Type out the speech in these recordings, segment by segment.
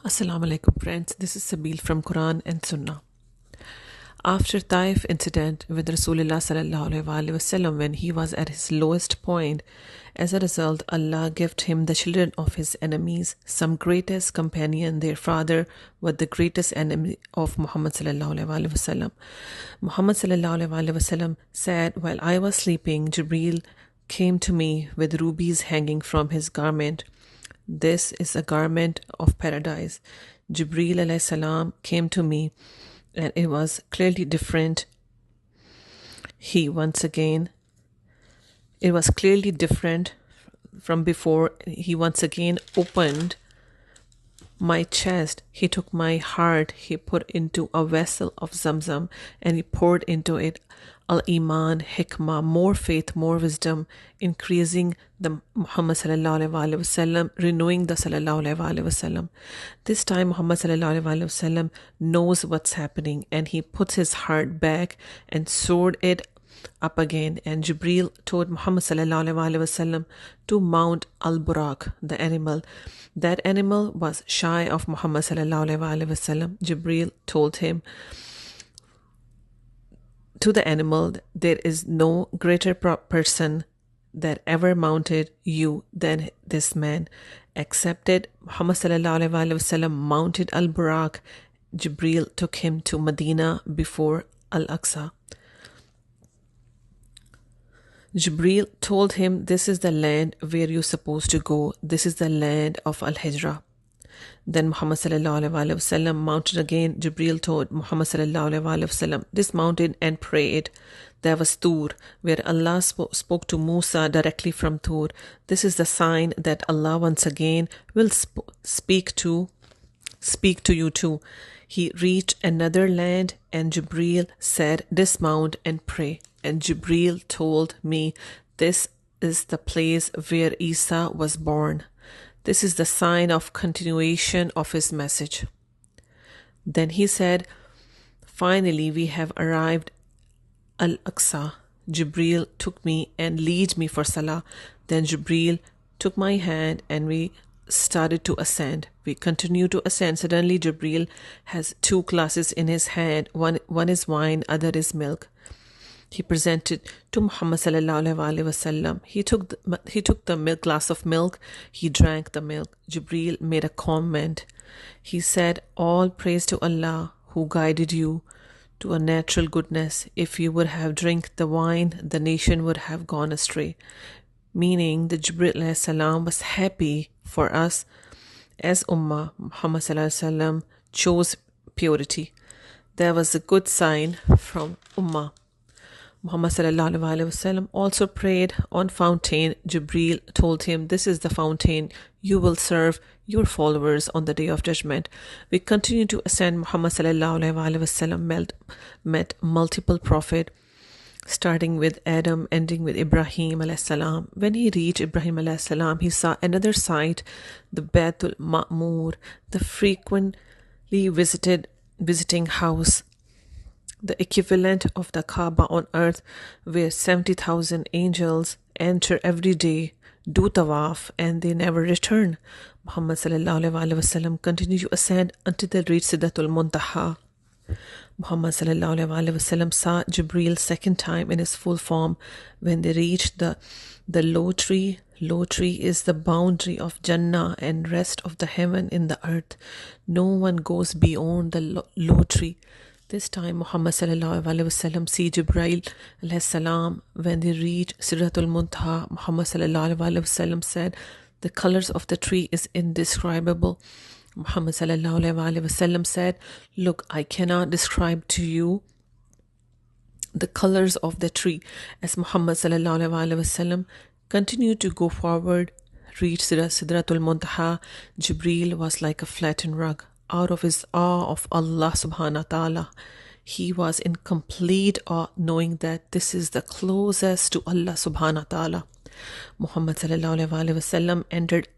Assalamu alaikum friends, this is Sabil from Quran and Sunnah. After Taif incident with Rasulullah sallallahu alaihi wasallam when he was at his lowest point, as a result Allah gave him the children of his enemies, some greatest companion, their father was the greatest enemy of Muhammad sallallahu alaihi wasallam. Muhammad sallallahu alaihi wasallam said, while I was sleeping, Jibreel came to me with rubies hanging from his garment. This is a garment of paradise. Jibreel alayhi salam came to me and it was clearly different. It was clearly different from before. He once again opened my chest. He took my heart. He put into a vessel of Zamzam and he poured into it al-Iman, hikmah, more faith, more wisdom, increasing the Muhammad sallallahu alaihi wasallam, renewing the sallallahu alaihi wasallam. This time Muhammad sallallahu alaihi wasallam knows what's happening and he puts his heart back and soared it up again. And Jibreel told Muhammad sallallahu alaihi wasallam to mount al-Buraq, the animal. That animal was shy of Muhammad sallallahu alaihi wasallam. Jibreel told him to the animal, there is no greater person that ever mounted you than this man. Accepted. Muhammad sallallahu alaihi wasallam mounted al-Buraq. Jibreel took him to Medina before Al-Aqsa. Jibreel told him, this is the land where you're supposed to go. This is the land of Al-Hijrah. Then Muhammad sallallahu alaihi wasallam mounted again. Jibreel told Muhammad sallallahu alaihi wasallam, dismounted and prayed. There was Tur, where Allah spoke to Musa directly from Tur. This is the sign that Allah once again will speak to you too. He reached another land and Jibreel said, dismount and pray. And Jibreel told me, this is the place where Isa was born. This is the sign of continuation of his message. Then he said, finally we have arrived Al-Aqsa. Jibreel took me and led me for Salah. Then Jibreel took my hand and we started to ascend. We continue to ascend. Suddenly Jibreel has two glasses in his hand. One is wine, other is milk. He presented to Muhammad sallallahu alaihi wasallam. He took the glass of milk. He drank the milk. Jibreel made a comment. He said, all praise to Allah who guided you to a natural goodness. If you would have drank the wine, the nation would have gone astray. Meaning that Jibreel alayhi salam was happy for us as Ummah. Muhammad sallallahu alaihi wasallam chose purity. There was a good sign from Ummah. Muhammad sallallahu alaihi wasallam also prayed on fountain. Jibreel told him, this is the fountain you will serve your followers on the day of judgment. We continue to ascend. Muhammad sallallahu alaihi wasallam met multiple prophets, starting with Adam, ending with Ibrahim alayhi salam. When he reached Ibrahim alayhi salam, he saw another sight, the Baitul Ma'mur, the frequently visiting house, the equivalent of the Kaaba on earth, where 70,000 angels enter every day, do tawaf, and they never return. Muhammad sallallahu alaihi wasallam continued to ascend until they reached Sidratul Muntaha. Muhammad sallallahu alaihi wasallam saw Jibreel second time in his full form when they reached the low tree. Low tree is the boundary of Jannah and rest of the heaven in the earth. No one goes beyond the low tree. This time Muhammad sallallahu alaihi wasallam see Jibreel alayhi salam when they reached Sidratul Muntaha. Muhammad sallallahu alaihi wasallam said, the colors of the tree is indescribable. Muhammad sallallahu alaihi wasallam said, look, I cannot describe to you the colors of the tree. As Muhammad sallallahu alaihi wasallam continued to go forward, reached Sidratul Muntaha, Jibreel was like a flattened rug. Out of his awe of Allah subhanahu wa ta'ala, he was in complete awe, knowing that this is the closest to Allah subhanahu wa ta'ala. Muhammad sallallahu alaihi wasallam entered.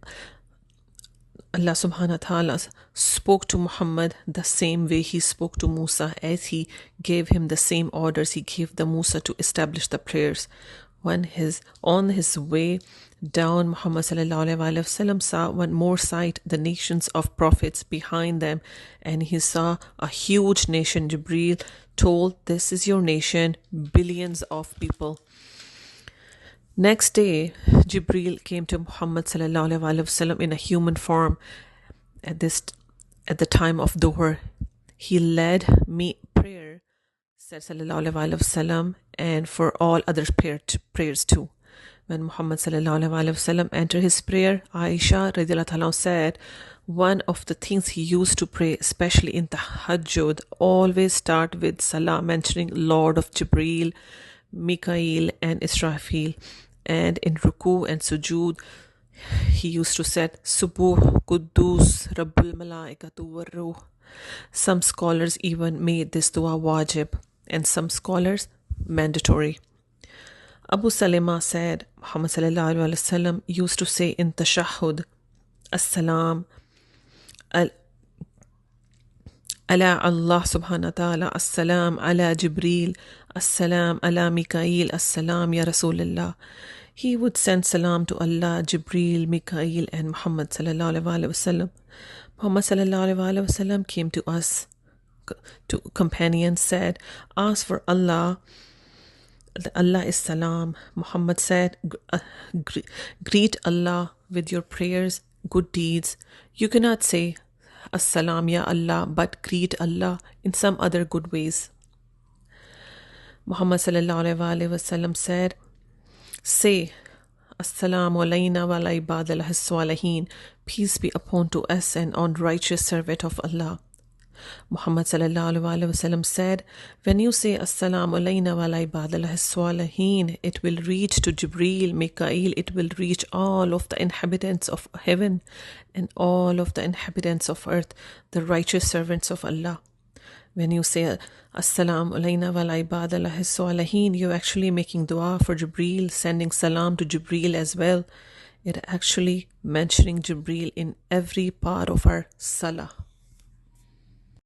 Allah subhanahu wa ta'ala spoke to Muhammad the same way he spoke to Musa, as he gave him the same orders he gave the Musa to establish the prayers. On his way down, Muhammad sallallahu alaihi wasallam saw one more sight, the nations of prophets behind them, and he saw a huge nation. Jibreel told, "This is your nation, billions of people." Next day, Jibreel came to Muhammad sallallahu alaihi wasallam in a human form. At the time of Dhuhr, he led me prayer, said sallallahu alaihi wasallam, and for all other prayers too. When Muhammad sallallahu alaihi wasallam entered his prayer, Aisha radiallahu anha said, one of the things he used to pray, especially in Tahajjud, always start with Salah, mentioning Lord of Jibreel, Mikael, and Israfil. And in Ruku and Sujood, he used to say, Subuh Quddus Rabbul Malaikatu Warruh. Some scholars even made this dua wajib, and some scholars mandatory. Abu Salima said Muhammad sallallahu alaihi wasallam used to say in Tashahhud, As-salam ala Allah subhanahu wa ta'ala, As-salam ala Jibreel, As-salam ala Mikael, As-salam ya Rasulullah. He would send salam to Allah, Jibreel, Mikael, and Muhammad sallallahu alaihi wasallam. Muhammad sallallahu alaihi wasallam came to us, to companions, said, ask for Allah. Allah is salam. Muhammad said, greet Allah with your prayers, good deeds. You cannot say As-salam ya Allah, but greet Allah in some other good ways. Muhammad sallallahu alaihi wasallam said, say As-salamu alayna wa ala ibadillahi as-salihin. Peace be upon to us and on righteous servant of Allah. Muhammad sallallahu alaihi wasallam said, when you say As-salamu alayna wa ala ibadillahi as-salihin, it will reach to Jibreel, Mikael, it will reach all of the inhabitants of heaven and all of the inhabitants of earth, the righteous servants of Allah. When you say As-salamu alayna wa ala ibadillahi as-salihin, you're actually making dua for Jibreel, sending salam to Jibreel as well. It actually mentioning Jibreel in every part of our salah.